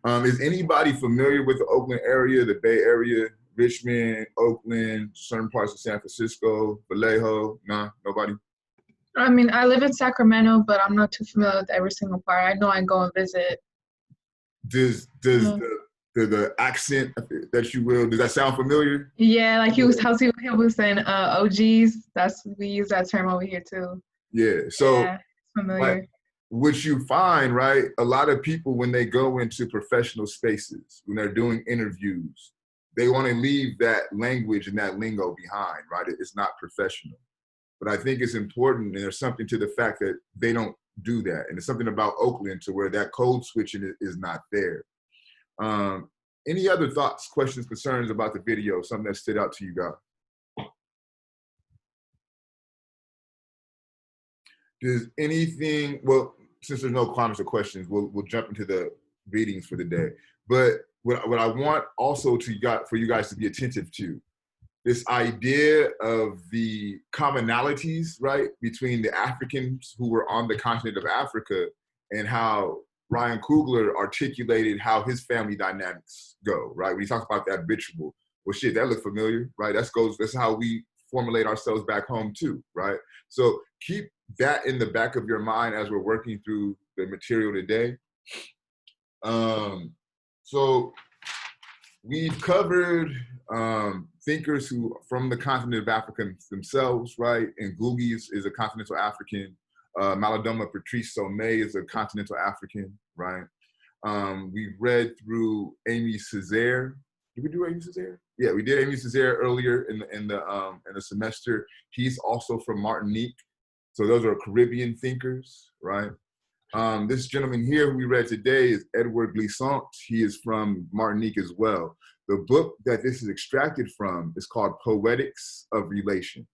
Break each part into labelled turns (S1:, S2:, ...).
S1: Is anybody familiar with the Oakland area, the Bay Area, Richmond, Oakland, certain parts of San Francisco, Vallejo? Nah, nobody?
S2: I mean, I live in Sacramento, but I'm not too familiar with every single part. I know I go and visit.
S1: Does the accent that you will, does that sound familiar?
S2: Yeah, like he was saying OGs. We use that term over here too.
S1: Yeah. So
S2: yeah, familiar.
S1: like, what you find, right? A lot of people, when they go into professional spaces, when they're doing interviews, they want to leave that language and that lingo behind, right? It's not professional. But I think it's important, and there's something to the fact that they don't do that. And it's something about Oakland to where that code switching is not there. Any other thoughts, questions, concerns about the video, something that stood out to you guys? Does anything, well, since there's no comments or questions, we'll jump into the readings for the day. But what I want also for you guys to be attentive to, this idea of the commonalities, right, between the Africans who were on the continent of Africa and how Ryan Coogler articulated how his family dynamics go, right? When he talks about that ritual, well, shit, that looks familiar, right? That's how we formulate ourselves back home too, right? So keep that in the back of your mind as we're working through the material today. So we've covered thinkers who from the continent of Africa themselves, right? And Ngugi is a continental African. Malidoma Patrice Somé is a continental African, right? We've read through Amy Césaire. Did we do Amy Césaire? Yeah, we did Amy Césaire earlier in the semester. He's also from Martinique. So those are Caribbean thinkers, right? This gentleman here who we read today is Edward Glissant. He is from Martinique as well. The book that this is extracted from is called Poetics of Relation.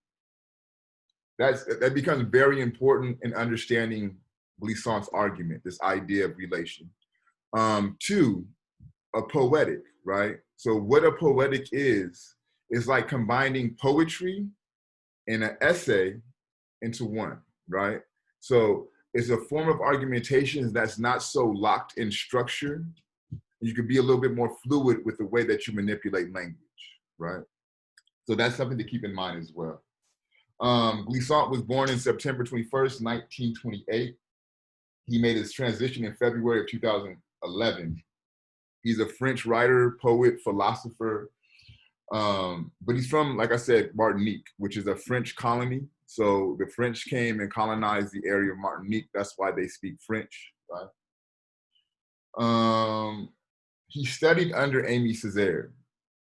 S1: That becomes very important in understanding Glissant's argument, this idea of relation. Two, a poetic, right? So what a poetic is like combining poetry and an essay into one, right? So it's a form of argumentation that's not so locked in structure. You can be a little bit more fluid with the way that you manipulate language, right? So that's something to keep in mind as well. Glissant was born in September 21st, 1928. He made his transition in February of 2011. He's a French writer, poet, philosopher, but he's from, like I said, Martinique, which is a French colony. So the French came and colonized the area of Martinique. That's why they speak French, right? He studied under Amy Césaire.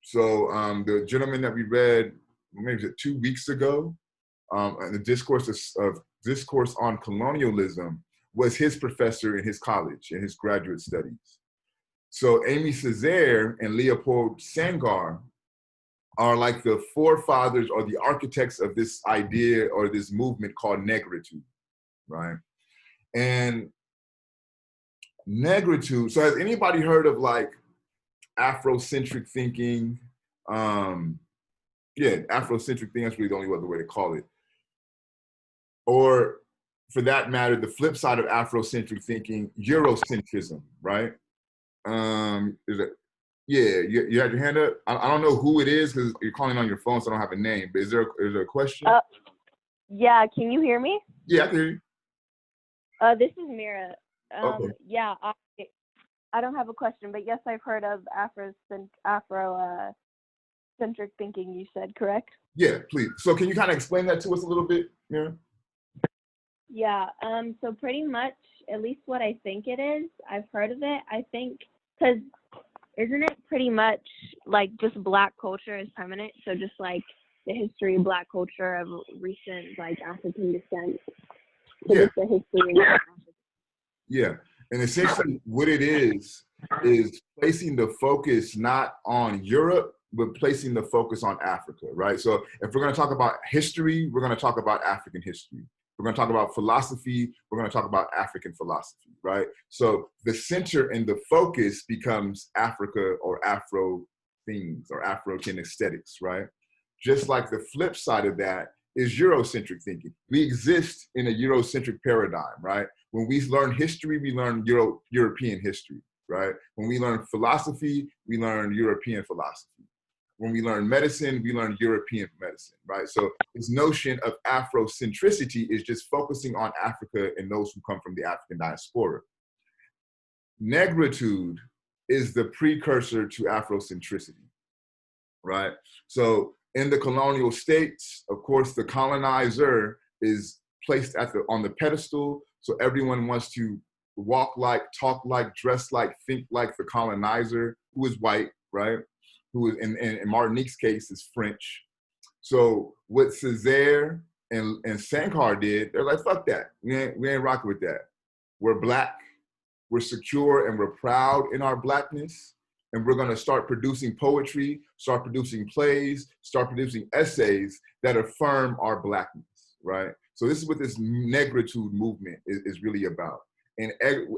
S1: So the gentleman that we read, maybe 2 weeks ago, and the discourse on colonialism was his professor in his college, in his graduate studies. So Amy Césaire and Leopold Senghar are like the forefathers or the architects of this idea or this movement called negritude, right? And negritude, so has anybody heard of like Afrocentric thinking? Yeah, Afrocentric thinking, that's really the only other way to call it. Or for that matter, the flip side of Afrocentric thinking, Eurocentrism, right? Is it? Yeah, you had your hand up. I don't know who it is because you're calling on your phone, so I don't have a name. But is there a question?
S3: Yeah, can you hear me?
S1: Yeah, I can hear you.
S3: This is Mira.
S1: Okay.
S3: Yeah, I don't have a question, but yes, I've heard of Afrocentric thinking. You said, correct?
S1: Yeah, please. So can you kind of explain that to us a little bit, Mira?
S3: Yeah. So pretty much, at least what I think it is, I've heard of it. I think because isn't it pretty much like just Black culture is permanent? So just like the history of Black culture of recent like African descent. So
S1: Yeah.
S3: just the history. Yeah.
S1: Yeah. And essentially what it is placing the focus not on Europe, but placing the focus on Africa, right? So if we're going to talk about history, we're going to talk about African history. We're going to talk about philosophy, we're going to talk about African philosophy, right? So the center and the focus becomes Africa or Afro things or African aesthetics, right? Just like the flip side of that is Eurocentric thinking. We exist in a Eurocentric paradigm, right? When we learn history, we learn European history, right? When we learn philosophy, we learn European philosophy. When we learn medicine, we learn European medicine, right? So this notion of Afrocentricity is just focusing on Africa and those who come from the African diaspora. Negritude is the precursor to Afrocentricity, right? So in the colonial states, of course, the colonizer is placed on the pedestal. So everyone wants to walk like, talk like, dress like, think like the colonizer, who is white, right? Who is, in Martinique's case, is French. So what Césaire and Sankar did, they're like, fuck that. We ain't rocking with that. We're Black, we're secure, and we're proud in our Blackness. And we're gonna start producing poetry, start producing plays, start producing essays that affirm our Blackness, right? So this is what this negritude movement is really about. And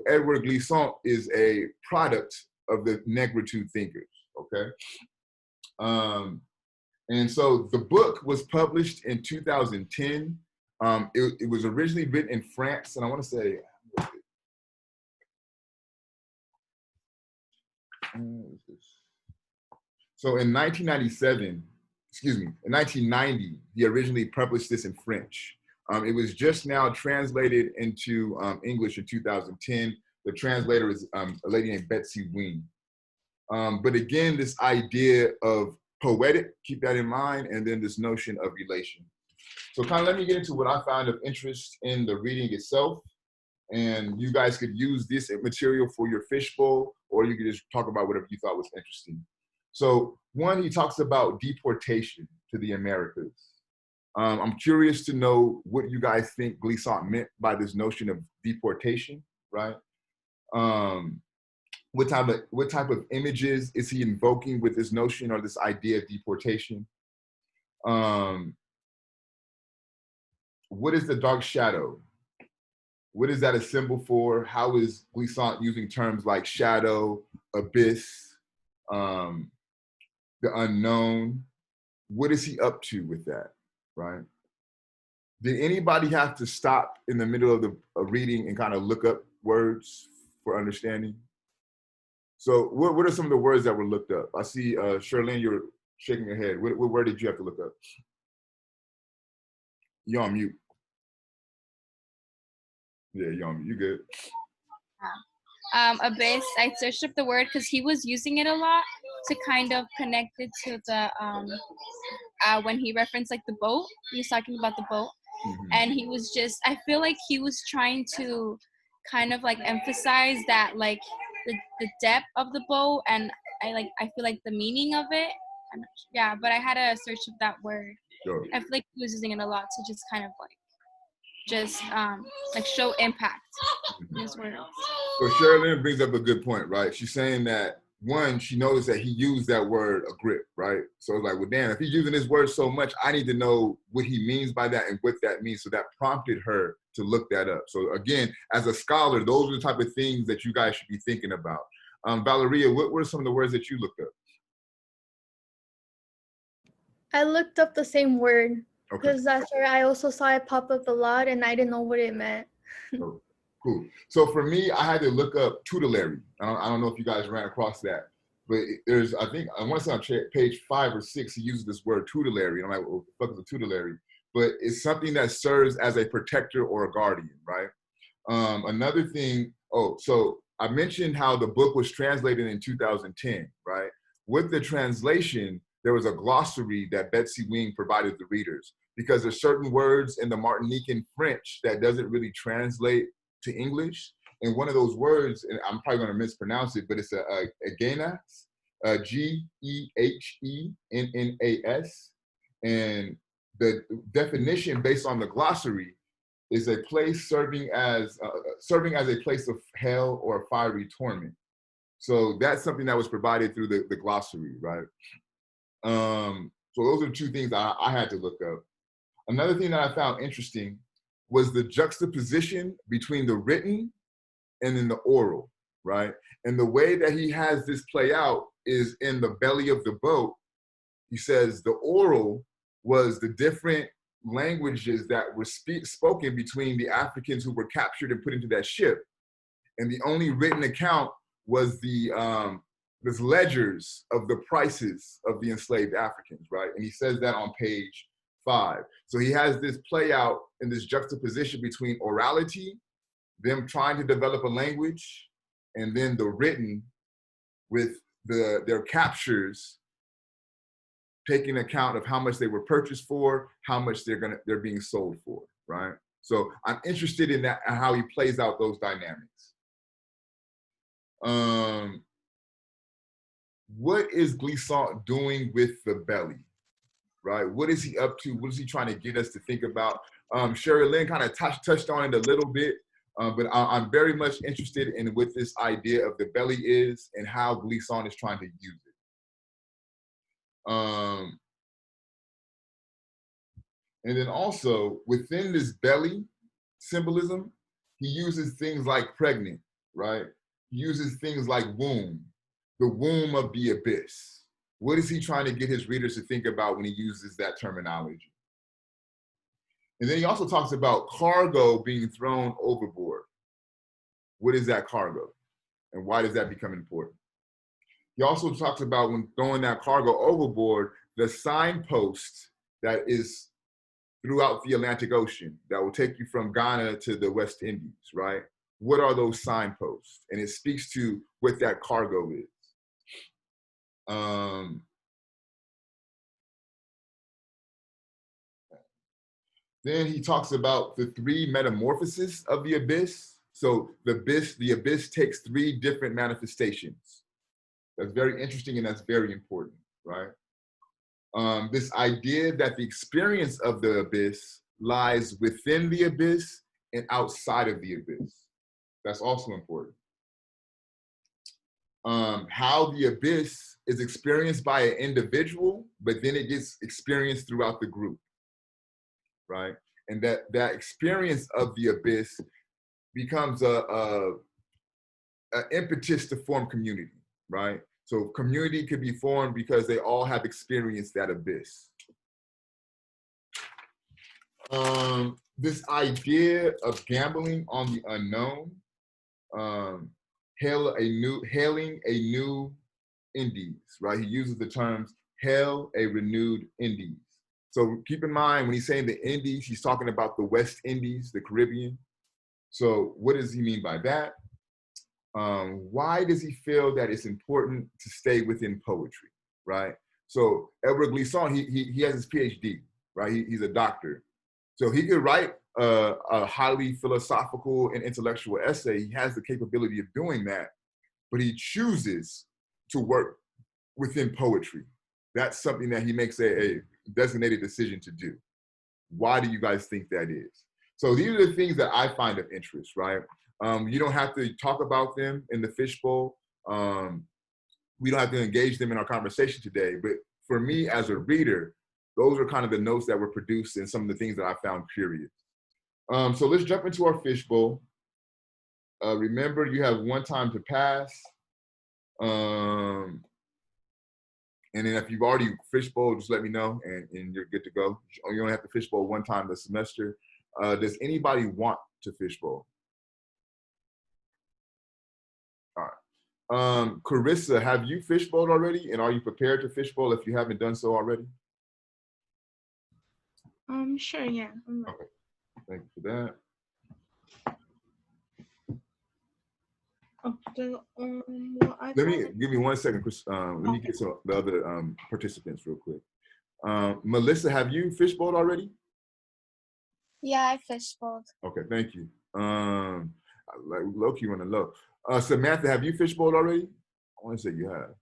S1: Edward Glissant is a product of the negritude thinkers, okay? And so the book was published in 2010. It was originally written in France, and I wanna say, so in 1997, in 1990, he originally published this in French. It was just now translated into English in 2010. The translator is a lady named Betsy Wing. But again, this idea of poetic, keep that in mind, and then this notion of relation. So kind of let me get into what I found of interest in the reading itself. And you guys could use this material for your fishbowl, or you could just talk about whatever you thought was interesting. So one, he talks about deportation to the Americas. I'm curious to know what you guys think Glissant meant by this notion of deportation, right? What type of images is he invoking with this notion or this idea of deportation? What is the dark shadow? What is that a symbol for? How is Glissant using terms like shadow, abyss, the unknown? What is he up to with that, right? Did anybody have to stop in the middle of the reading and kind of look up words for understanding? So what are some of the words that were looked up? I see, Charlene, you're shaking your head. What word did you have to look up? You're on mute. Yeah, you're on mute. You good.
S4: Abyss, I searched up the word because he was using it a lot to kind of connect it to the, when he referenced like the boat, he was talking about the boat. Mm-hmm. And he was just, I feel like he was trying to kind of like emphasize that like the depth of the boat, and I feel like the meaning of it. Yeah, but I had to search up that word. Sure. I feel like he was using it a lot to just kind of like show impact in his words.
S1: So Sherilyn brings up a good point, right? She's saying that one, she noticed that he used that word a grip, right? So it's like, well, damn, if he's using this word so much, I need to know what he means by that and what that means. So that prompted her to look that up. So again, as a scholar, those are the type of things that you guys should be thinking about. Valeria, what were some of the words that you looked up?
S5: I looked up the same word because that's where I also saw it pop up a lot and I didn't know what it meant.
S1: Oh, cool. So for me, I had to look up tutelary. I don't know if you guys ran across that, but there's, I think, I want to say on page 5 or 6, he uses this word tutelary. And I'm like, what the fuck is a tutelary? But it's something that serves as a protector or a guardian, right? Another thing, so I mentioned how the book was translated in 2010, right? With the translation, there was a glossary that Betsy Wing provided the readers, because there's certain words in the Martinican French that doesn't really translate to English. And one of those words, and I'm probably gonna mispronounce it, but it's a Gehenas, G-E-H-E-N-N-A-S. And the definition based on the glossary is a place serving as a place of hell or fiery torment. So that's something that was provided through the glossary, right? So those are 2 things I had to look up. Another thing that I found interesting was the juxtaposition between the written and then the oral, right? And the way that he has this play out is in the belly of the boat. He says the oral was the different languages that were spoken between the Africans who were captured and put into that ship. And the only written account was this ledgers of the prices of the enslaved Africans, right? And he says that on page 5. So he has this play out in this juxtaposition between orality, them trying to develop a language, and then the written with their captures taking account of how much they were purchased for, how much they're being sold for, right? So I'm interested in that, how he plays out those dynamics. What is Glissant doing with the belly, right? What is he up to? What is he trying to get us to think about? Sherry Lynn kind of touched on it a little bit, but I'm very much interested in what this idea of the belly is and how Glissant is trying to use it. And then also within this belly symbolism, he uses things like pregnant, right? He uses things like womb, the womb of the abyss. What is he trying to get his readers to think about when he uses that terminology? And then he also talks about cargo being thrown overboard. What is that cargo? And why does that become important? He also talks about when throwing that cargo overboard, the signpost that is throughout the Atlantic Ocean that will take you from Ghana to the West Indies, right? What are those signposts? And it speaks to what that cargo is. Then he talks about the 3 metamorphoses of the abyss. So the abyss takes 3 different manifestations. That's very interesting and that's very important, right? This idea that the experience of the abyss lies within the abyss and outside of the abyss. That's also important. How the abyss is experienced by an individual, but then it gets experienced throughout the group, right? And that experience of the abyss becomes a impetus to form community, right? So community could be formed because they all have experienced that abyss. This idea of gambling on the unknown, hailing a new Indies, right? He uses the terms hail a renewed Indies. So keep in mind when he's saying the Indies, he's talking about the West Indies, the Caribbean. So what does he mean by that? Why does he feel that it's important to stay within poetry, right? So Edward Glissant, he has his Ph.D., right? He's a doctor. So he could write a highly philosophical and intellectual essay. He has the capability of doing that, but he chooses to work within poetry. That's something that he makes a designated decision to do. Why do you guys think that is? So these are the things that I find of interest, right? You don't have to talk about them in the fishbowl. We don't have to engage them in our conversation today, but for me as a reader, those are kind of the notes that were produced and some of the things that I found curious. So let's jump into our fishbowl. Remember, you have 1 time to pass. And then if you've already fishbowled, just let me know and you're good to go. You only have to fishbowl 1 time this semester. Does anybody want to fishbowl? All right. Carissa, have you fishbowled already? And are you prepared to fishbowl if you haven't done so already?
S6: Sure, yeah.
S1: Okay. Thank you for that. Give me 1 second, Chris. Let me get to the other participants real quick. Melissa, have you fishbowled already?
S4: Yeah, I fishbowled.
S1: Okay, thank you. Like low-key running low. Samantha, have you fishbowled already? I want to say you have.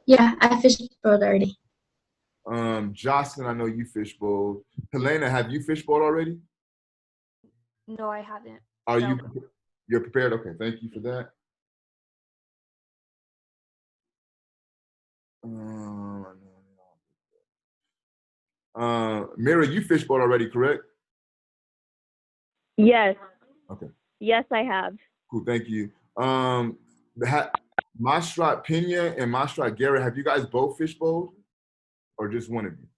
S7: Yeah, I fishbowled already.
S1: Jocelyn, I know you fishbowled. Helena, have you fishbowled already?
S8: No, I haven't.
S1: Are you're prepared? Okay, thank you for that. Mira, you fishbowled already, correct?
S3: Yes.
S1: Okay.
S3: Yes, I have.
S1: Cool, thank you. Mastrat Pena and Mastrat Garrett, have you guys both fishbowled? Or just one of you?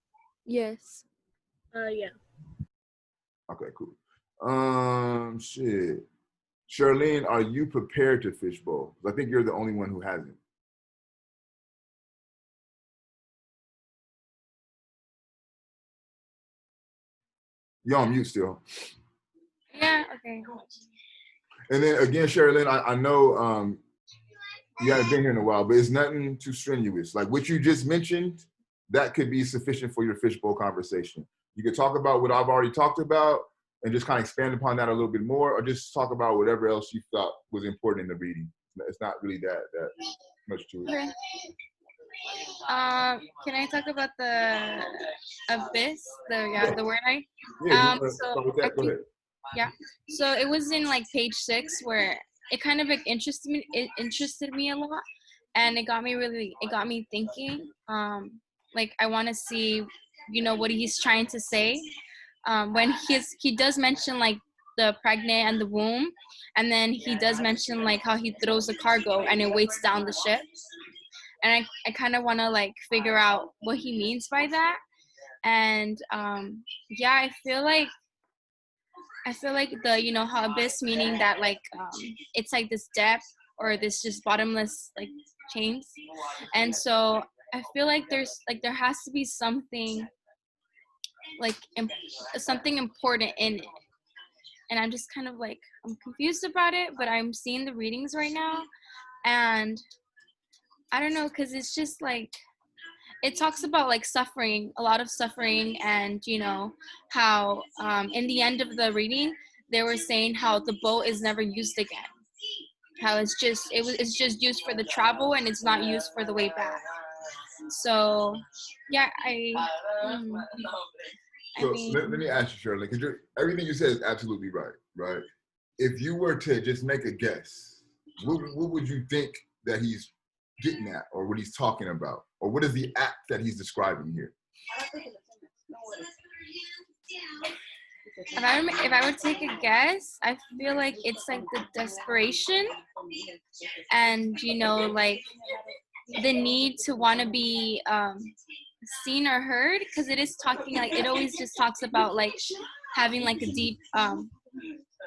S8: Yes.
S6: Yeah.
S1: Okay, cool. Shit. Charlene, are you prepared to fishbowl? I think you're the only one who hasn't. You're on mute still.
S4: Yeah, okay.
S1: And then again, Sherilyn, I know you haven't been here in a while, but it's nothing too strenuous. Like what you just mentioned, that could be sufficient for your fishbowl conversation. You could talk about what I've already talked about and just kind of expand upon that a little bit more, or just talk about whatever else you thought was important in the reading. It's not really that much to it.
S4: Okay. Can I talk about the abyss? The word I.
S1: Yeah,
S4: So
S1: with that, go ahead.
S4: yeah. So it was in like page 6 where it kind of like interested me a lot, and it got me thinking. Like I want to see, what he's trying to say. When he does mention like the pregnant and the womb, and then he does mention like how he throws the cargo and it weights down the ship. And I kind of want to like figure out what he means by that. And yeah, I feel like the how abyss, meaning that like it's like this depth or this just bottomless like chains. And so I feel like there has to be something like something important in it. And I'm just kind of like, I'm confused about it, but I'm seeing the readings right now, and I don't know, because it's just like, it talks about like suffering, a lot of suffering, and how in the end of the reading they were saying how the boat is never used again, how it's just used for the travel and it's not used for the way back. So yeah,
S1: So let me ask you, Shirley, because everything you said is absolutely right? If you were to just make a guess, what would you think that he's getting at, or what he's talking about, or what is the act that he's describing here?
S4: If I would take a guess, I feel like it's like the desperation and like the need to want to be seen or heard, because it is talking, like it always just talks about like having like a deep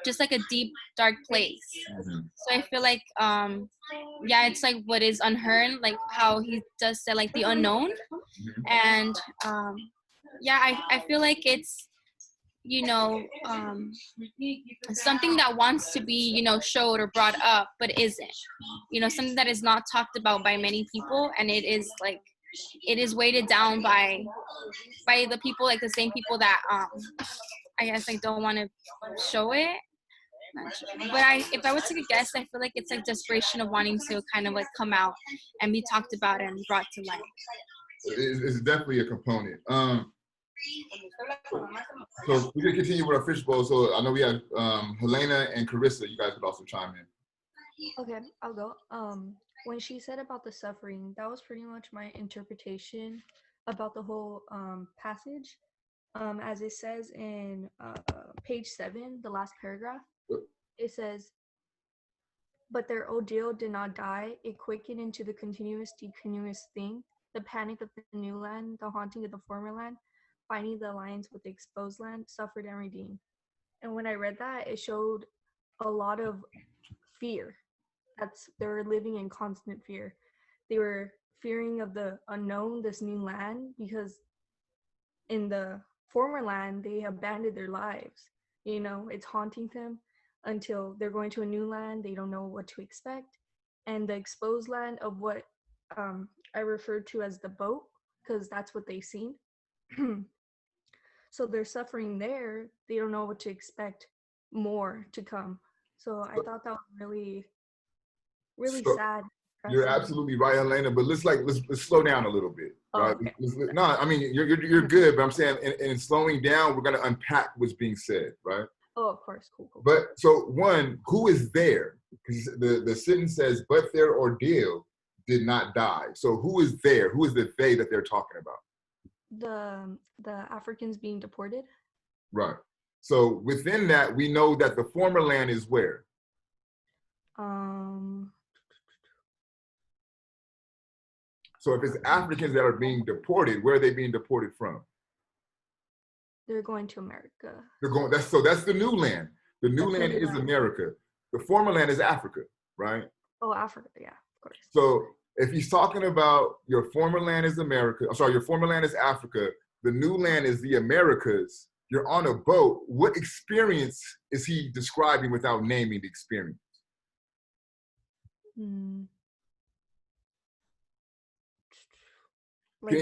S4: just like a deep dark place. So I feel like yeah, it's like what is unheard, like how he does say like the unknown. And yeah, I feel like it's something that wants to be showed or brought up but isn't, something that is not talked about by many people, and it is weighted down by the people, like the same people that I guess like don't want to show it. But if I were to take a guess, I feel like it's like desperation of wanting to kind of like come out and be talked about and brought to light.
S1: It's definitely a component. So we're gonna continue with our fishbowl. So I know we have Helena and Carissa. You guys could also chime in.
S8: Okay, I'll go. When she said about the suffering, that was pretty much my interpretation about the whole passage. As it says in page 7, the last paragraph, it says, "But their ordeal did not die. It quickened into the continuous thing, the panic of the new land, the haunting of the former land, finding the alliance with the exposed land, suffered and redeemed." And when I read that, it showed a lot of fear. They were living in constant fear. They were fearing of the unknown, this new land, because in the former land, they abandoned their lives. It's haunting them until they're going to a new land. They don't know what to expect. And the exposed land of what I referred to as the boat, because that's what they've seen. So they're suffering there. They don't know what to expect more to come. So I thought that was really, really sad.
S1: You're absolutely right, Elena. But let's slow down a little bit. Right?
S8: Okay.
S1: No, I mean you're good, but I'm saying in slowing down, we're gonna unpack what's being said, right?
S8: Oh, of course, cool.
S1: But so one, who is there? Because the sentence says, "But their ordeal did not die." So who is there? Who is the they that they're talking about?
S8: The Africans being deported.
S1: Right. So within that, we know that the former land is where? So if it's Africans that are being deported, where are they being deported from?
S8: They're going to America.
S1: They're going. That's the new land. The new land is America. the former land is Africa, right?
S8: Oh, Africa, yeah, of course.
S1: So if he's talking about your former land is America, I'm sorry, your former land is Africa, the new land is the Americas, you're on a boat, what experience is he describing without naming the experience?
S8: Like
S1: Can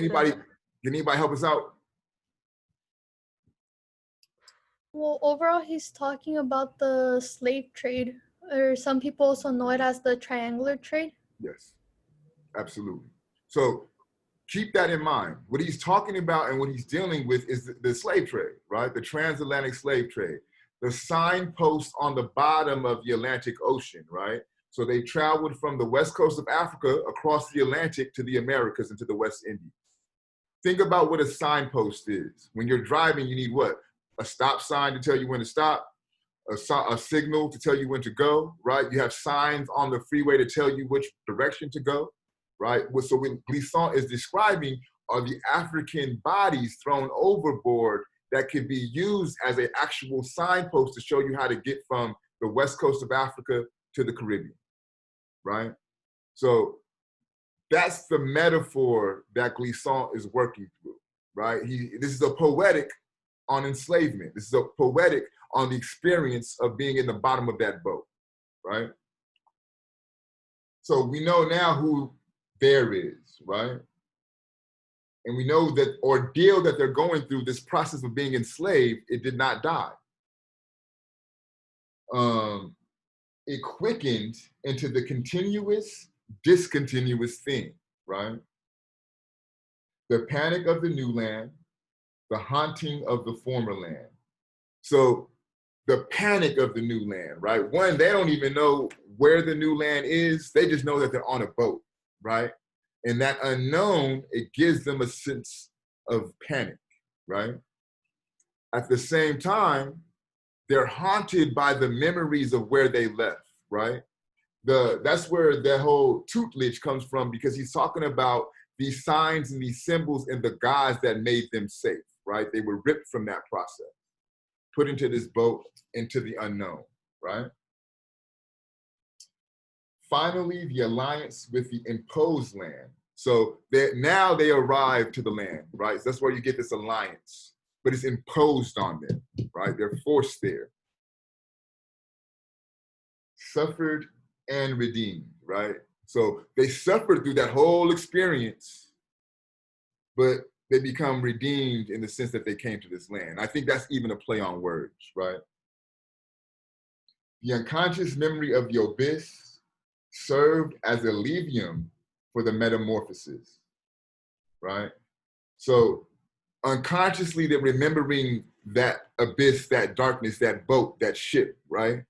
S1: anybody help us out?
S5: Well, overall, he's talking about the slave trade, or some people also know it as the triangular trade.
S1: Yes, absolutely. So keep that in mind. What he's talking about and what he's dealing with is the slave trade, right? The transatlantic slave trade. The signpost on the bottom of the Atlantic Ocean, right? So they traveled from the west coast of Africa across the Atlantic to the Americas and to the West Indies. Think about what a signpost is. When you're driving, you need what? A stop sign to tell you when to stop, a signal to tell you when to go, right? You have signs on the freeway to tell you which direction to go, right? So what Glisson is describing are the African bodies thrown overboard that could be used as an actual signpost to show you how to get from the west coast of Africa to the Caribbean, right? So that's the metaphor that Glisson is working through, right? This is a poetic on enslavement. This is a poetic on the experience of being in the bottom of that boat, right? So we know now who there is, right? And we know that ordeal that they're going through, this process of being enslaved, it did not die. It quickened into the continuous, discontinuous thing, right? The panic of the new land, the haunting of the former land. So the panic of the new land, right? One, they don't even know where the new land is. They just know that they're on a boat, right? And that unknown, it gives them a sense of panic, right? At the same time, they're haunted by the memories of where they left, right? That's where that whole tutelage comes from, because he's talking about these signs and these symbols and the gods that made them safe, right? They were ripped from that process, put into this boat, into the unknown, right? Finally, the alliance with the imposed land. So now they arrive to the land, right? So that's where you get this alliance, but it's imposed on them, right? They're forced there. Suffered and redeemed, right? So they suffered through that whole experience, but they become redeemed in the sense that they came to this land. I think that's even a play on words, right? The unconscious memory of the abyss served as a levium for the metamorphosis, right? So unconsciously they're remembering that abyss, that darkness, that boat, that ship, right?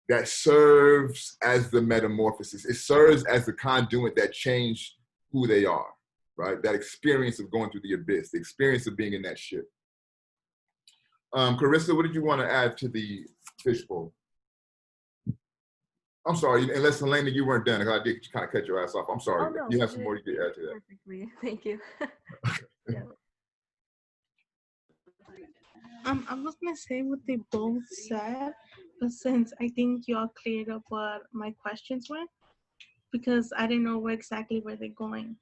S1: That serves as the metamorphosis. It serves as the conduit that changed who they are, right? That experience of going through the abyss, the experience of being in that ship. Carissa, what did you want to add to the fishbowl? I'm sorry, unless Helena, you weren't done. I did kind of cut your ass off. I'm sorry.
S8: Oh, no,
S1: you have some more you could add to that.
S8: Perfectly, thank you. Yeah.
S6: I was gonna say what they both said, but since I think y'all cleared up what my questions were, because I didn't know exactly where they're going.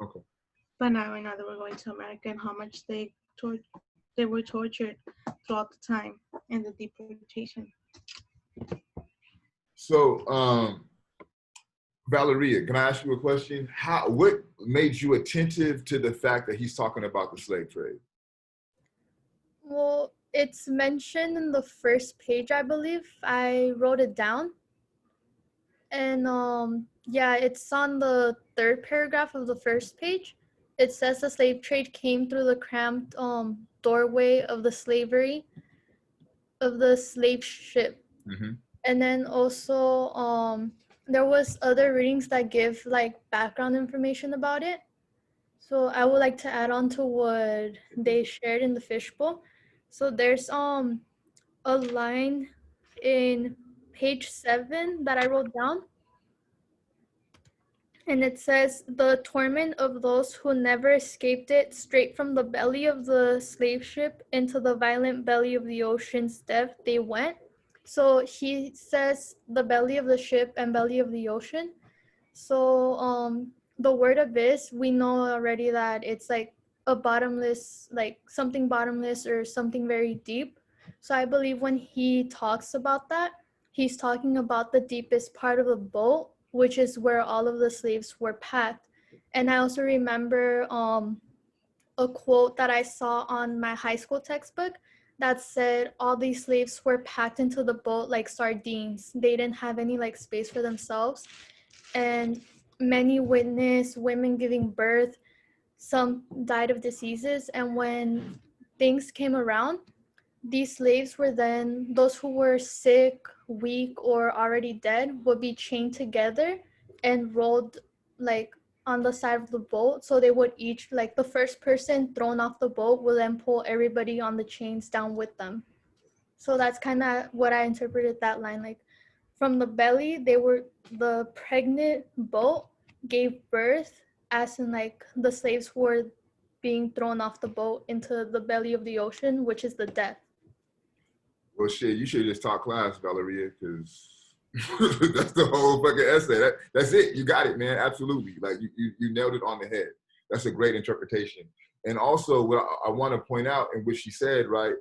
S1: Okay.
S6: But now I know that we're going to America and how much they were tortured throughout the time in the deportation.
S1: So, Valeria, can I ask you a question? What made you attentive to the fact that he's talking about the slave trade?
S5: Well, it's mentioned in the first page, I believe. I wrote it down. And yeah, it's on the third paragraph of the first page. It says the slave trade came through the cramped doorway of the slave ship.
S1: Mm-hmm.
S5: And then also there was other readings that give like background information about it. So I would like to add on to what they shared in the fishbowl. So there's a line in page 7 that I wrote down. And it says, the torment of those who never escaped it, straight from the belly of the slave ship into the violent belly of the ocean's depth they went, So he says the belly of the ship and belly of the ocean. So the word abyss, we know already that it's like a bottomless, like something bottomless or something very deep. So I believe when he talks about that, he's talking about the deepest part of the boat, which is where all of the slaves were packed. And I also remember a quote that I saw on my high school textbook that said all these slaves were packed into the boat like sardines. They didn't have any like space for themselves. And many witnessed women giving birth. Some died of diseases. And when things came around, these slaves were then, those who were sick, weak, or already dead would be chained together and rolled like on the side of the boat. So they would each, like the first person thrown off the boat will then pull everybody on the chains down with them. So that's kind of what I interpreted that line. Like from the belly, the pregnant boat gave birth, as in like the slaves were being thrown off the boat into the belly of the ocean, which is the death.
S1: Well, shit, you should just taught class, Valeria, because that's the whole fucking essay. That's it. You got it, man. Absolutely. Like you nailed it on the head. That's a great interpretation. And also, what I want to point out, in which she said, right?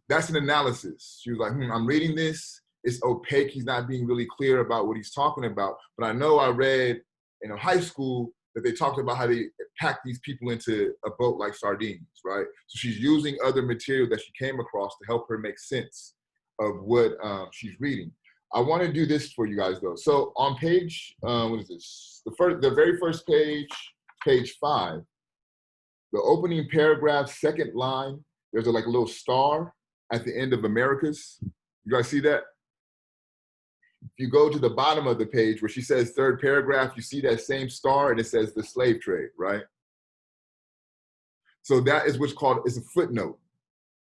S1: That's an analysis. She was like, I'm reading this. It's opaque. He's not being really clear about what he's talking about. But I know I read in high school that they talked about how they pack these people into a boat like sardines, right? So she's using other material that she came across to help her make sense of what she's reading. I want to do this for you guys though. So on page, what is this? The very first page, page 5, the opening paragraph, second line, there's like a little star at the end of Americas. You guys see that? If you go to the bottom of the page where she says third paragraph, you see that same star and it says the slave trade, right? So that is what's called, it's a footnote.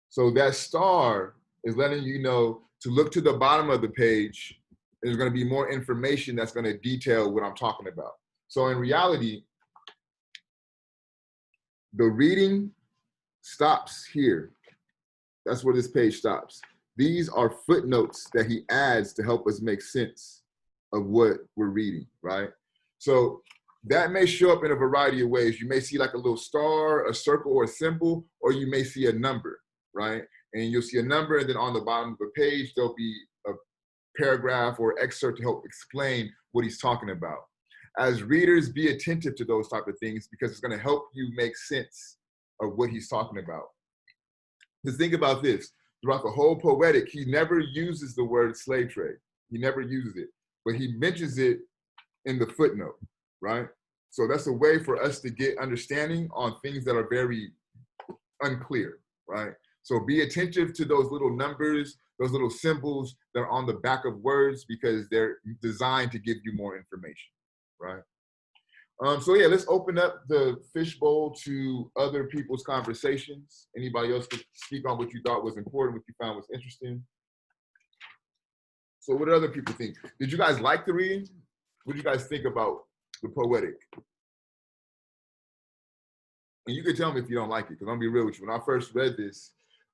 S1: So that star is letting you know to look to the bottom of the page. There's going to be more information that's going to detail what I'm talking about. So in reality, the reading stops here. That's where this page stops. These are footnotes that he adds to help us make sense of what we're reading, right? So that may show up in a variety of ways. You may see like a little star, a circle, or a symbol, or you may see a number, right? And you'll see a number, and then on the bottom of the page, there'll be a paragraph or excerpt to help explain what he's talking about. As readers, be attentive to those type of things because it's going to help you make sense of what he's talking about. Just think about this. Throughout the whole poetic, he never uses the word slave trade. He never uses it, but he mentions it in the footnote, right? So that's a way for us to get understanding on things that are very unclear, right? So be attentive to those little numbers, those little symbols that are on the back of words because they're designed to give you more information, right? So yeah, let's open up the fishbowl to other people's conversations. Anybody else could speak on what you thought was important, what you found was interesting. So what do other people think? Did you guys like the reading? What do you guys think about the poetic? And you can tell me if you don't like it, because I'm gonna be real with you. When I first read this,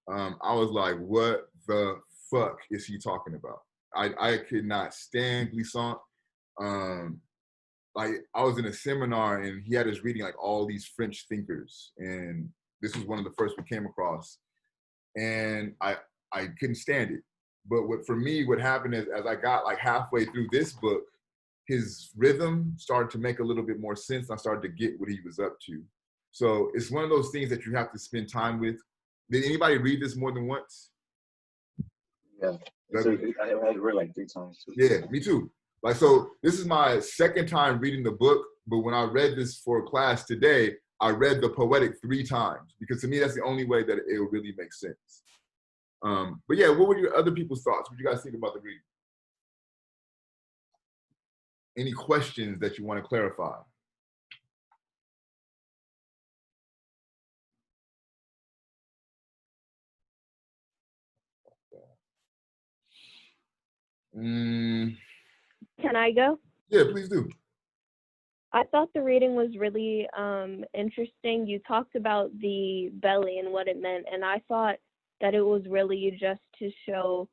S1: I was like, what the fuck is he talking about? I could not stand Glissant. Like I was in a seminar and he had us reading like all these French thinkers, and this was one of the first we came across, and I couldn't stand it. But for me, what happened is as I got like halfway through this book, his rhythm started to make a little bit more sense. I started to get what he was up to. So it's one of those things that you have to spend time with. Did anybody read this more than once?
S9: Yeah, I read like 3 times too.
S1: Yeah, me too. Like, so this is my second time reading the book, but when I read this for class today, I read the poetic 3 times because to me, that's the only way that it'll really make sense. But yeah, what were your other people's thoughts? What do you guys think about the reading? Any questions that you want to clarify?
S3: Can I go?
S1: Yeah, please do.
S3: I thought the reading was really interesting. You talked about the belly and what it meant, and I thought that it was really just to show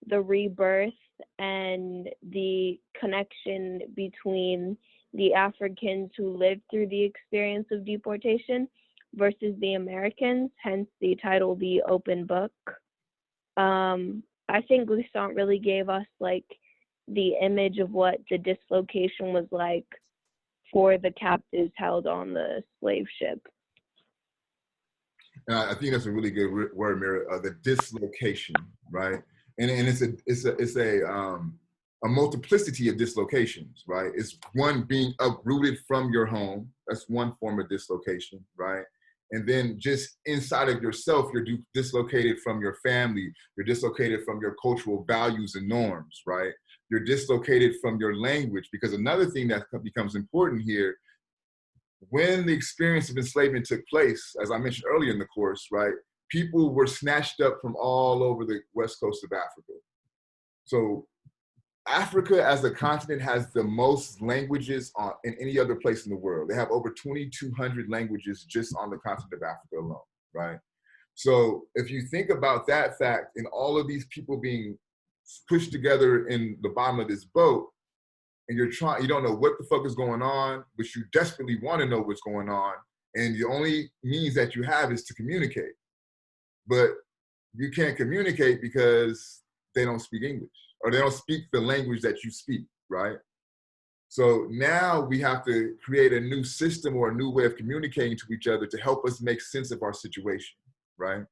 S3: the rebirth and the connection between the Africans who lived through the experience of deportation versus the Americans, hence the title, The Open Book. I think Glissant really gave us like the image of what the dislocation was like for the captives held on the slave ship.
S1: And I think that's a really good word, Mira, the dislocation, right? And it's a multiplicity of dislocations, right? It's one, being uprooted from your home. That's one form of dislocation, right? And then just inside of yourself, you're dislocated from your family. You're dislocated from your cultural values and norms, right? You're dislocated from your language, because another thing that becomes important here, when the experience of enslavement took place, as I mentioned earlier in the course, right, people were snatched up from all over the west coast of Africa. So Africa as a continent has the most languages in any other place in the world. They have over 2,200 languages just on the continent of Africa alone, right? So if you think about that fact and all of these people being pushed together in the bottom of this boat, and you don't know what the fuck is going on, but you desperately want to know what's going on, and the only means that you have is to communicate. But you can't communicate because they don't speak English, or they don't speak the language that you speak, right? So now we have to create a new system or a new way of communicating to each other to help us make sense of our situation, right?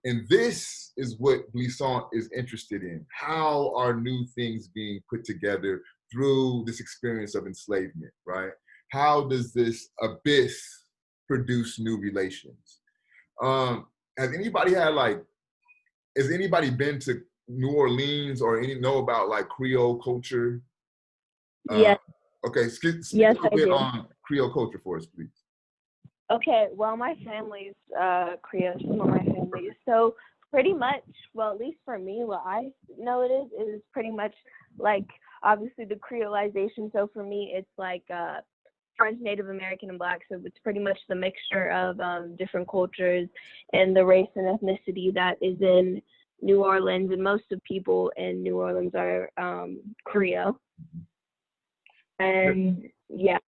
S1: And this is what Glissant is interested in. How are new things being put together through this experience of enslavement, right? How does this abyss produce new relations? Has anybody been to New Orleans or know about like Creole culture?
S3: Yes.
S1: Okay, speak
S3: yes,
S1: a little bit on Creole culture for us, please.
S3: Okay, well, my family's Creole, some of my family. So pretty much, well, at least for me, what I know it is pretty much like, obviously the Creolization. So for me, it's like French, Native American, and Black. So it's pretty much the mixture of different cultures and the race and ethnicity that is in New Orleans. And most of people in New Orleans are Creole. And yeah,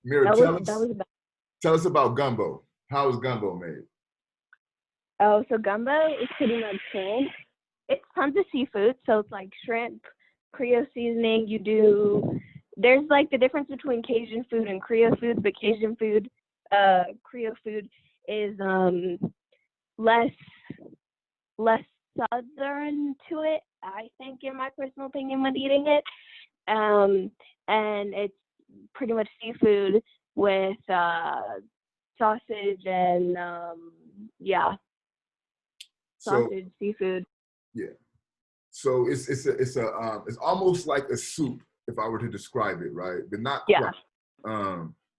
S1: Mira,
S3: that was
S1: tell us about gumbo. How is gumbo made?
S3: Oh, so gumbo is pretty much shrimp. It's tons of seafood. So it's like shrimp, Creole seasoning. There's like the difference between Cajun food and Creole food, but Cajun food, Creole food is less southern to it, I think, in my personal opinion, when eating it. And it's pretty much seafood with sausage and sausage, seafood.
S1: Yeah. So it's almost like a soup, if I were to describe it, right? But not quite.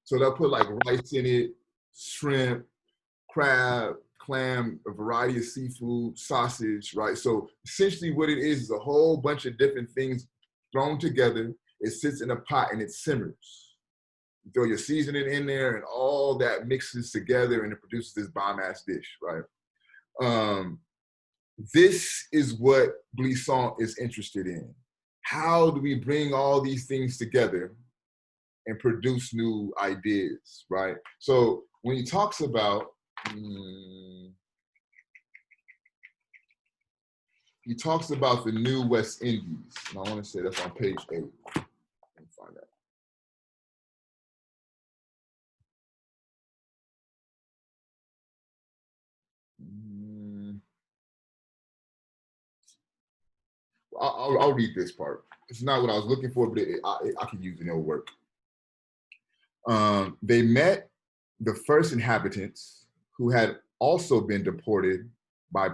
S1: So they'll put like rice in it, shrimp, crab, clam, a variety of seafood, sausage, right? So essentially what it is a whole bunch of different things thrown together. It sits in a pot and it simmers. You throw your seasoning in there and all that mixes together and it produces this bomb-ass dish, right? This is what Glissant is interested in. How do we bring all these things together and produce new ideas, right? So when he talks about, he talks about the New West Indies, and I want to say that's on page 8. Let me find that. I'll read this part. It's not what I was looking for, but I can use it, it'll work. They met the first inhabitants who had also been deported by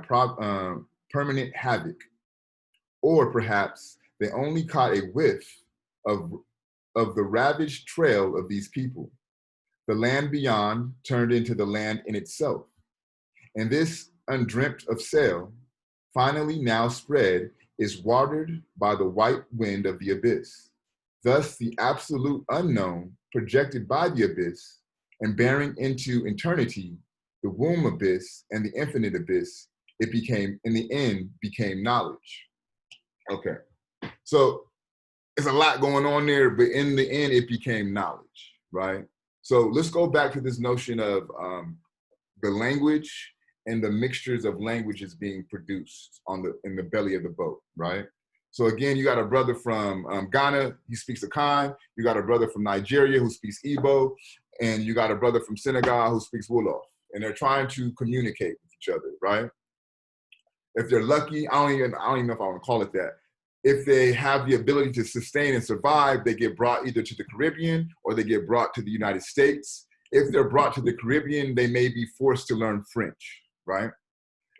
S1: permanent havoc, or perhaps they only caught a whiff of the ravaged trail of these people. The land beyond turned into the land in itself. And this undreamt of sail, finally now spread, is watered by the white wind of the abyss. Thus the absolute unknown projected by the abyss and bearing into eternity, the womb abyss and the infinite abyss, it became, in the end, became knowledge. Okay. So there's a lot going on there, but in the end, it became knowledge, right? So let's go back to this notion of the language and the mixtures of languages being produced in the belly of the boat, right? So again, you got a brother from Ghana, he speaks Akan. You got a brother from Nigeria who speaks Igbo, and you got a brother from Senegal who speaks Wolof, and they're trying to communicate with each other, right? If they're lucky, I don't even know if I want to call it that. If they have the ability to sustain and survive, they get brought either to the Caribbean or they get brought to the United States. If they're brought to the Caribbean, they may be forced to learn French, right?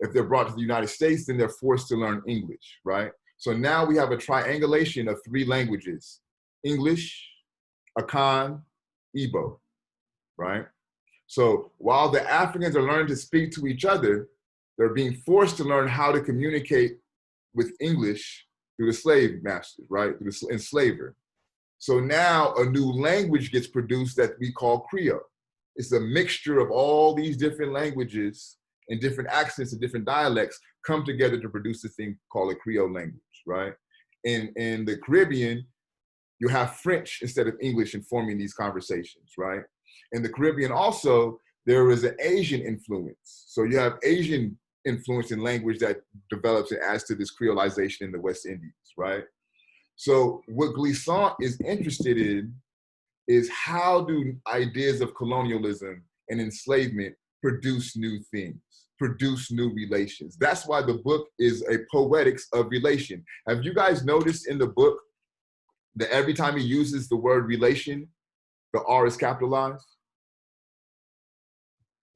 S1: If they're brought to the United States, then they're forced to learn English, right? So now we have a triangulation of 3 languages: English, Akan, Igbo, right? So while the Africans are learning to speak to each other, they're being forced to learn how to communicate with English through the slave masters, right? Through the enslaver. So now a new language gets produced that we call Creole. It's a mixture of all these different languages and different accents and different dialects come together to produce this thing called a Creole language, right? In the Caribbean, you have French instead of English informing these conversations, right? In the Caribbean also, there is an Asian influence. So you have Asian influence in language that develops and adds to this creolization in the West Indies, right? So what Glissant is interested in is how do ideas of colonialism and enslavement produce new things, produce new relations. That's why the book is a poetics of relation. Have you guys noticed in the book that every time he uses the word relation, the R is capitalized?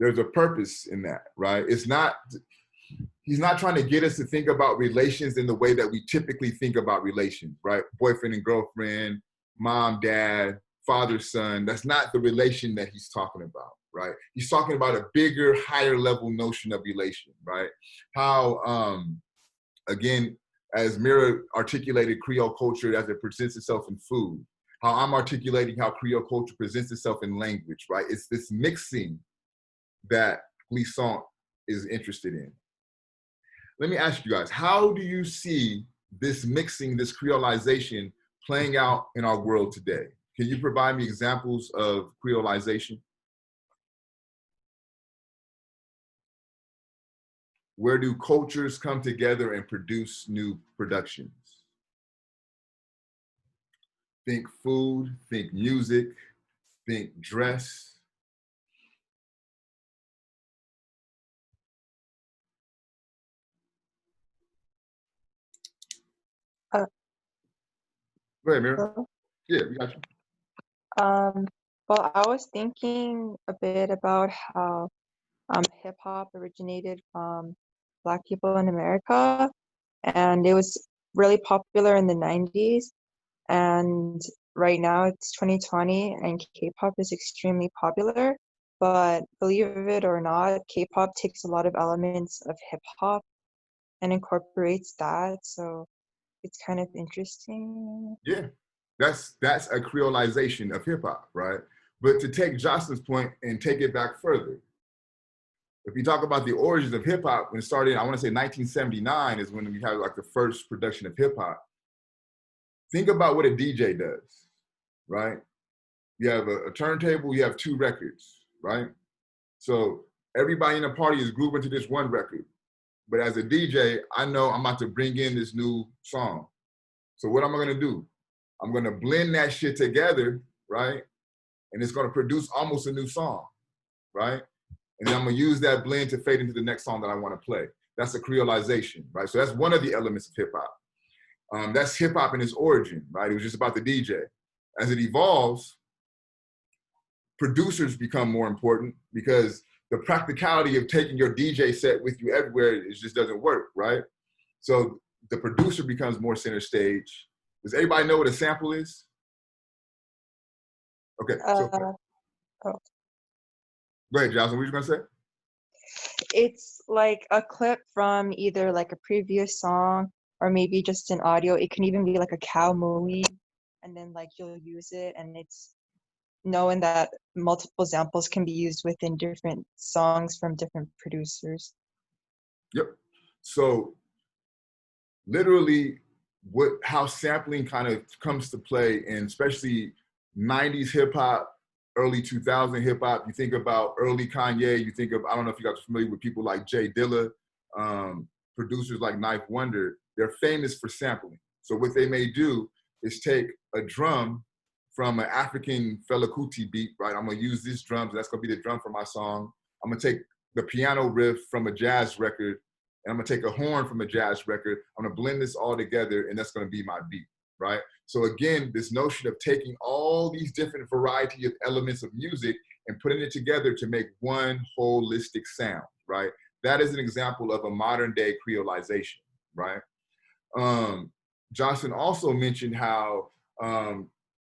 S1: There's a purpose in that, right? It's not, he's not trying to get us to think about relations in the way that we typically think about relations, right? Boyfriend and girlfriend, mom, dad, father, son. That's not the relation that he's talking about, right? He's talking about a bigger, higher level notion of relation, right? How, again, as Mira articulated Creole culture as it presents itself in food, how I'm articulating how Creole culture presents itself in language, right? It's this mixing that Glissant is interested in. Let me ask you guys, how do you see this mixing, this creolization playing out in our world today? Can you provide me examples of creolization? Where do cultures come together and produce new productions? Think food, think music, think dress. Go ahead, Mira. Yeah, we got you.
S10: Well, I was thinking a bit about how hip hop originated from Black people in America, and it was really popular in the 90s. And right now it's 2020, and K-pop is extremely popular. But believe it or not, K-pop takes a lot of elements of hip hop and incorporates that. So it's kind of interesting.
S1: Yeah, that's a creolization of hip hop, right? But to take Jocelyn's point and take it back further, if you talk about the origins of hip hop, when it started, I want to say 1979 is when we had like the first production of hip hop. Think about what a DJ does, right? You have a turntable, you have 2 records, right? So everybody in the party is grooving to this one record. But as a DJ, I know I'm about to bring in this new song. So what am I gonna do? I'm gonna blend that shit together, right? And it's gonna produce almost a new song, right? And then I'm gonna use that blend to fade into the next song that I wanna play. That's a creolization, right? So that's one of the elements of hip hop. That's hip hop in its origin, right? It was just about the DJ. As it evolves, producers become more important because the practicality of taking your DJ set with you everywhere, it just doesn't work, right? So the producer becomes more center stage. Does everybody know what a sample is? Okay, so
S10: Oh.
S1: Go ahead, Jocelyn, what were you gonna say?
S10: It's like a clip from either like a previous song or maybe just an audio. It can even be like a cow mooing, and then like you'll use it, and it's knowing that multiple samples can be used within different songs from different producers.
S1: Yep. So literally how sampling kind of comes to play, and especially 90s hip hop, early 2000 hip hop. You think about early Kanye, you think of, I don't know if you guys are familiar with people like Jay Dilla, producers like Knife Wonder. They're famous for sampling. So what they may do is take a drum from an African Fela Kuti beat, right? I'm gonna use these drums, that's gonna be the drum for my song. I'm gonna take the piano riff from a jazz record, and I'm gonna take a horn from a jazz record. I'm gonna blend this all together, and that's gonna be my beat, right? So again, this notion of taking all these different variety of elements of music and putting it together to make one holistic sound, right? That is an example of a modern day creolization, right? Johnson also mentioned how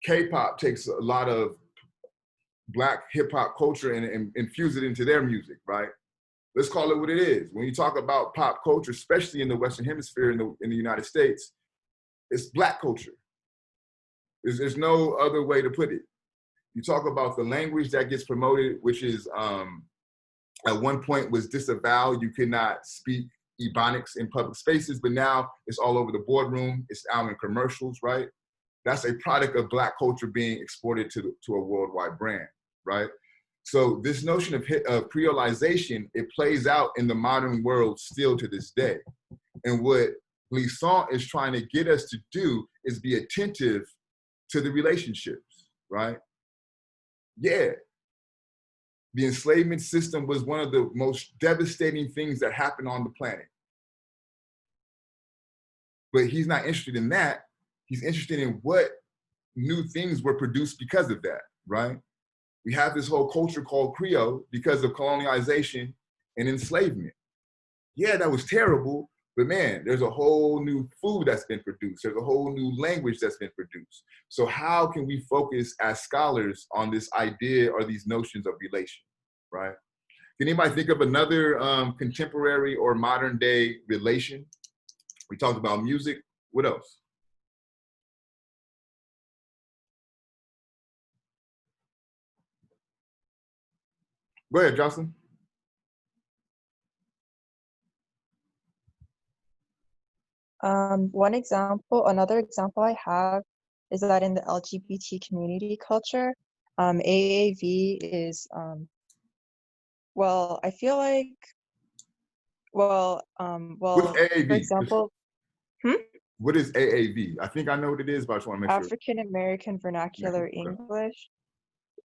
S1: K-pop takes a lot of Black hip hop culture and infuse it into their music, right? Let's call it what it is. When you talk about pop culture, especially in the Western Hemisphere in the United States, it's Black culture. There's no other way to put it. You talk about the language that gets promoted, which is at one point was disavowed. You could not speak Ebonics in public spaces, but now it's all over the boardroom. It's out in commercials, right? That's a product of Black culture being exported to a worldwide brand, right? So this notion of creolization, it plays out in the modern world still to this day. And what Glissant is trying to get us to do is be attentive to the relationships, right? Yeah, the enslavement system was one of the most devastating things that happened on the planet. But he's not interested in that. He's interested in what new things were produced because of that, right? We have this whole culture called Creole because of colonialization and enslavement. Yeah, that was terrible, but man, there's a whole new food that's been produced. There's a whole new language that's been produced. So how can we focus as scholars on this idea or these notions of relation, right? Can anybody think of another contemporary or modern day relation? We talked about music. What else? Go ahead, Jocelyn.
S10: Another example I have is that in the LGBT community culture, AAV is, well, I feel like,
S1: What's AAV?
S10: for example,
S1: What is AAV? I think I know what it is, but I just want to make sure.
S10: African American Vernacular English.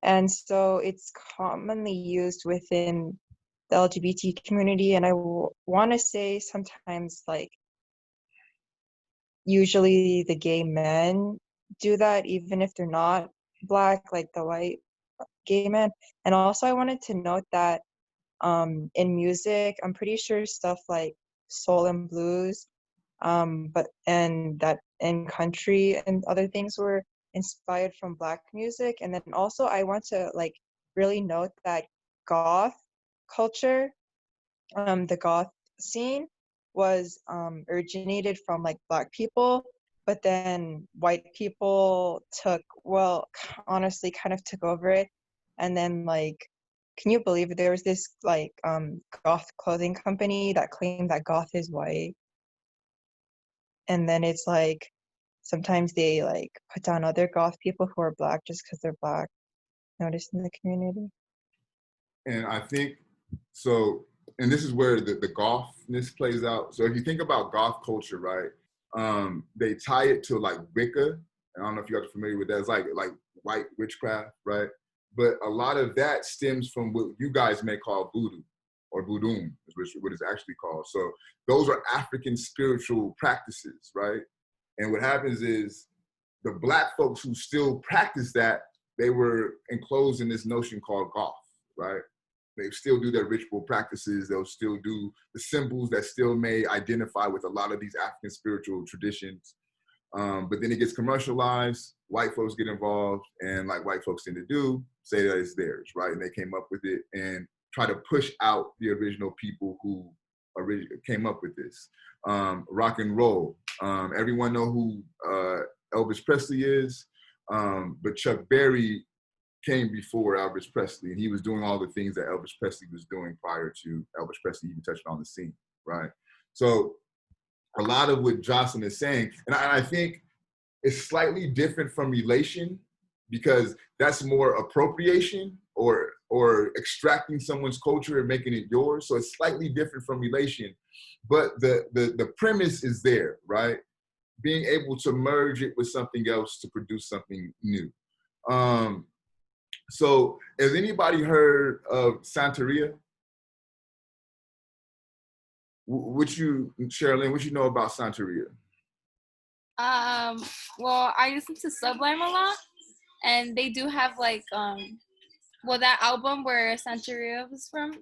S10: And so it's commonly used within the LGBT community. And I want to say sometimes, like, usually the gay men do that, even if they're not Black, like the white gay men. And also I wanted to note that in music, I'm pretty sure stuff like soul and blues, and that in country and other things were inspired from Black music. And then also I want to like really note that goth culture, the goth scene was originated from like Black people, but then white people honestly kind of took over it. And then like, can you believe there was this like goth clothing company that claimed that goth is white? And then it's like, sometimes they like put down other goth people who are Black just because they're Black. Notice in the community.
S1: And I think, so, and this is where the gothness plays out. So if you think about goth culture, right, they tie it to like Wicca. I don't know if you guys are familiar with that. It's like white witchcraft, right? But a lot of that stems from what you guys may call voodoo or voodoo, is what it's actually called. So those are African spiritual practices, right? And what happens is the Black folks who still practice that, they were enclosed in this notion called goth, right? They still do their ritual practices. They'll still do the symbols that still may identify with a lot of these African spiritual traditions. But then it gets commercialized, white folks get involved, and like white folks tend to do, say that it's theirs, right? And they came up with it and try to push out the original people who came up with this. Rock and roll. Everyone know who Elvis Presley is, but Chuck Berry came before Elvis Presley, and he was doing all the things that Elvis Presley was doing prior to Elvis Presley even touching on the scene, right? So a lot of what Jocelyn is saying, and I think it's slightly different from relation, because that's more appropriation or extracting someone's culture and making it yours. So it's slightly different from relation, but the premise is there, right? Being able to merge it with something else to produce something new. So has anybody heard of Santeria? Sherilyn, what you know about Santeria?
S4: Well, I listen to Sublime a lot, and they do have like well, that album where Santeria was from.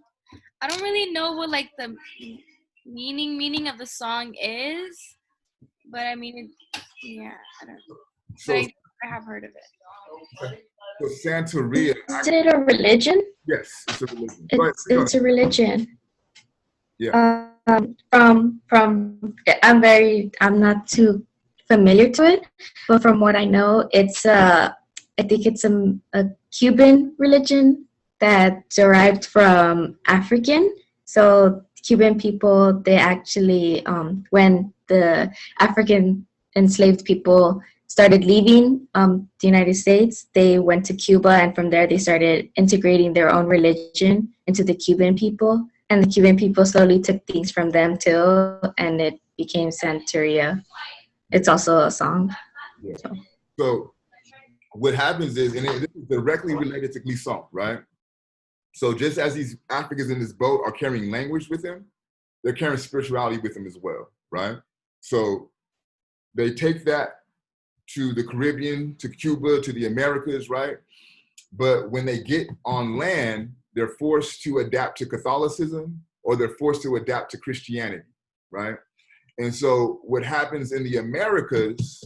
S4: I don't really know what like the meaning of the song is, but I mean, yeah, I don't know.
S1: So,
S4: but I have heard of it.
S1: Okay. So Santeria.
S7: Is it a religion?
S1: Yes, it's a religion.
S7: It's a religion.
S1: Yeah.
S7: From I'm not too familiar to it, but from what I know, I think it's a Cuban religion that derived from African. So Cuban people, they actually, when the African enslaved people started leaving the United States, they went to Cuba, and from there they started integrating their own religion into the Cuban people. And the Cuban people slowly took things from them too, and it became Santeria. It's also a song.
S1: Yeah. So what happens is, and this is directly related to Glissant, right? So just as these Africans in this boat are carrying language with them, they're carrying spirituality with them as well, right? So they take that to the Caribbean, to Cuba, to the Americas, right? But when they get on land, they're forced to adapt to Catholicism, or they're forced to adapt to Christianity, right? And so what happens in the Americas,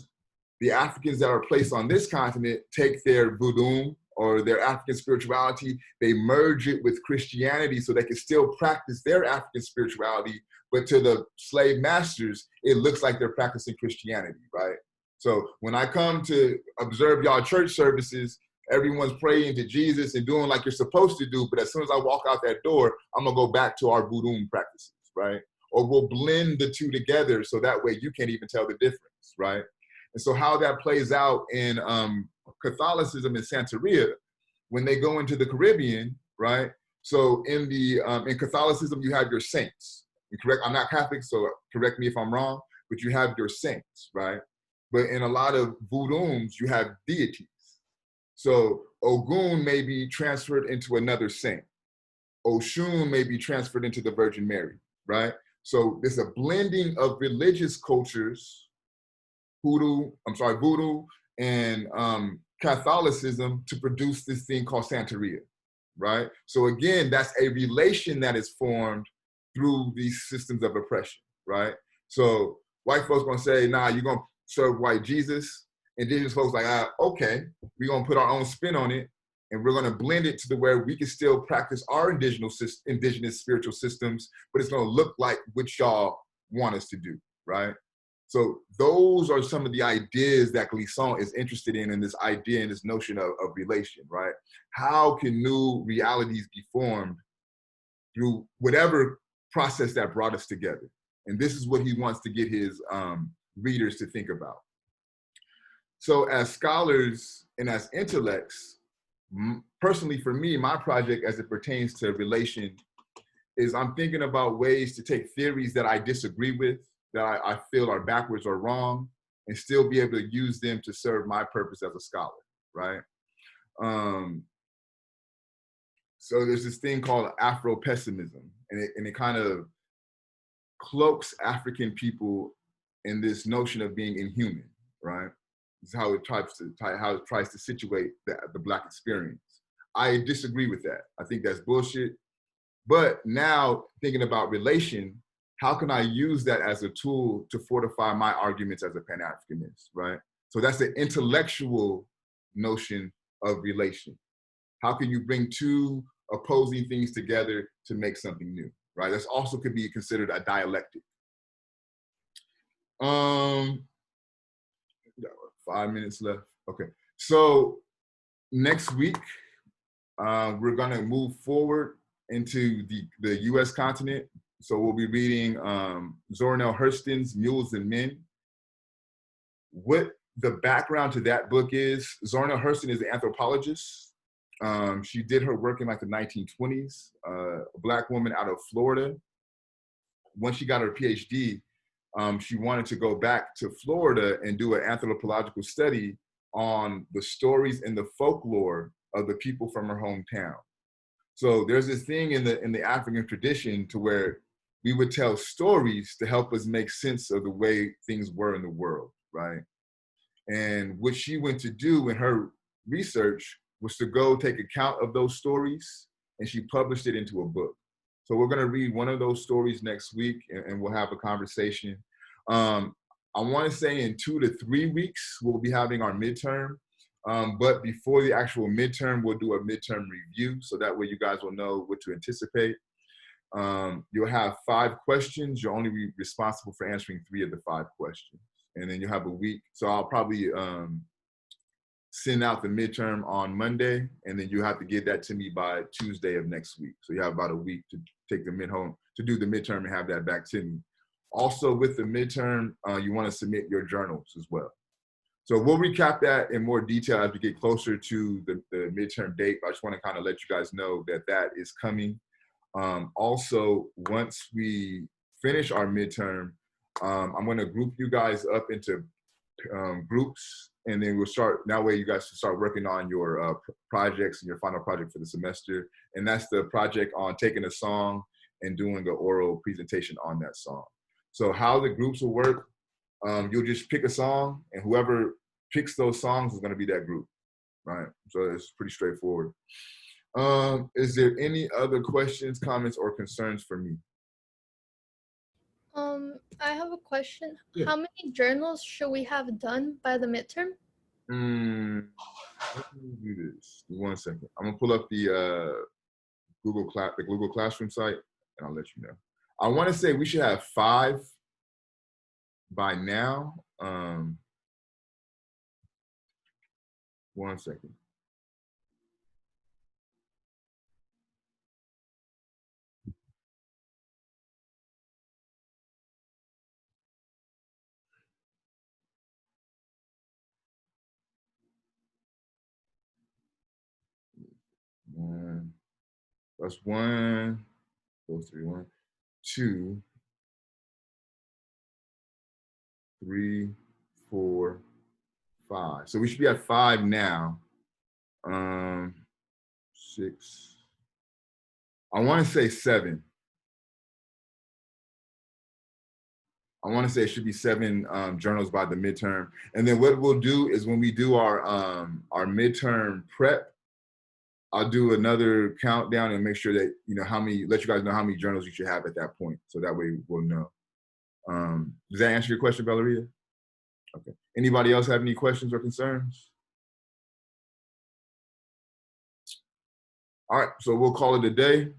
S1: the Africans that are placed on this continent take their voodoo or their African spirituality, they merge it with Christianity so they can still practice their African spirituality, but to the slave masters, it looks like they're practicing Christianity, right? So when I come to observe y'all church services, everyone's praying to Jesus and doing like you're supposed to do, but as soon as I walk out that door, I'm gonna go back to our voodoo practices, right? Or we'll blend the two together so that way you can't even tell the difference, right? And so how that plays out in Catholicism and Santeria, when they go into the Caribbean, right? So in Catholicism, you have your saints. Correct? I'm not Catholic, so correct me if I'm wrong, but you have your saints, right? But in a lot of voodoos, you have deities. So Ogun may be transferred into another saint. Oshun may be transferred into the Virgin Mary, right? So there's a blending of religious cultures, voodoo and Catholicism to produce this thing called Santeria, right? So again, that's a relation that is formed through these systems of oppression, right? So white folks gonna say, nah, you're gonna serve white Jesus. Indigenous folks like, okay, we're gonna put our own spin on it, and we're gonna blend it to the where we can still practice our indigenous spiritual systems, but it's gonna look like what y'all want us to do, right? So those are some of the ideas that Glissant is interested in this idea and this notion of relation, right? How can new realities be formed through whatever process that brought us together? And this is what he wants to get his readers to think about. So as scholars and as intellects, personally for me, my project as it pertains to relation is I'm thinking about ways to take theories that I disagree with, that I feel are backwards or wrong, and still be able to use them to serve my purpose as a scholar, right? So there's this thing called Afro-pessimism, and it kind of cloaks African people in this notion of being inhuman, right? This is how it tries to situate the Black experience. I disagree with that. I think that's bullshit. But now thinking about relation, how can I use that as a tool to fortify my arguments as a Pan-Africanist, right? So that's the intellectual notion of relation. How can you bring two opposing things together to make something new, right? That's also could be considered a dialectic. 5 minutes left. Okay, so next week, we're gonna move forward into the US continent. So we'll be reading Zornell Hurston's Mules and Men. What the background to that book is, Zornell Hurston is an anthropologist. She did her work in like the 1920s, a Black woman out of Florida. Once she got her Ph.D., she wanted to go back to Florida and do an anthropological study on the stories and the folklore of the people from her hometown. So there's this thing in the African tradition to where we would tell stories to help us make sense of the way things were in the world, right? And what she went to do in her research was to go take account of those stories, and she published it into a book. So we're gonna read one of those stories next week, and we'll have a conversation. I wanna say in 2 to 3 weeks, we'll be having our midterm. But before the actual midterm, we'll do a midterm review, so that way you guys will know what to anticipate. You'll have 5 questions. You'll only be responsible for answering 3 of the 5 questions. And then you'll have a week. So I'll probably send out the midterm on Monday, and then you have to get that to me by Tuesday of next week. So you have about a week to take the home to do the midterm and have that back to me. Also with the midterm, you want to submit your journals as well. So we'll recap that in more detail as we get closer to the midterm date. I just want to kind of let you guys know that that is coming. Also, once we finish our midterm, I'm going to group you guys up into groups, and then we'll start, that way you guys can start working on your projects and your final project for the semester. And that's the project on taking a song and doing an oral presentation on that song. So how the groups will work, you'll just pick a song, and whoever picks those songs is going to be that group, right? So it's pretty straightforward. Is there any other questions, comments, or concerns for me?
S5: I have a question.
S1: Yeah.
S5: How many journals should we have done by the midterm?
S1: Let me do this. 1 second. I'm gonna pull up the Google Classroom site, and I'll let you know. I want to say we should have 5 by now. 1 second. That's 1, 2, 3, 1, 2, 3, 4, 5. So we should be at 5 now. 6. I want to say 7. I want to say it should be 7 journals by the midterm. And then what we'll do is when we do our midterm prep, I'll do another countdown and make sure that, let you guys know how many journals you should have at that point. So that way we'll know. Does that answer your question, Valeria? Okay. Anybody else have any questions or concerns? All right, so we'll call it a day.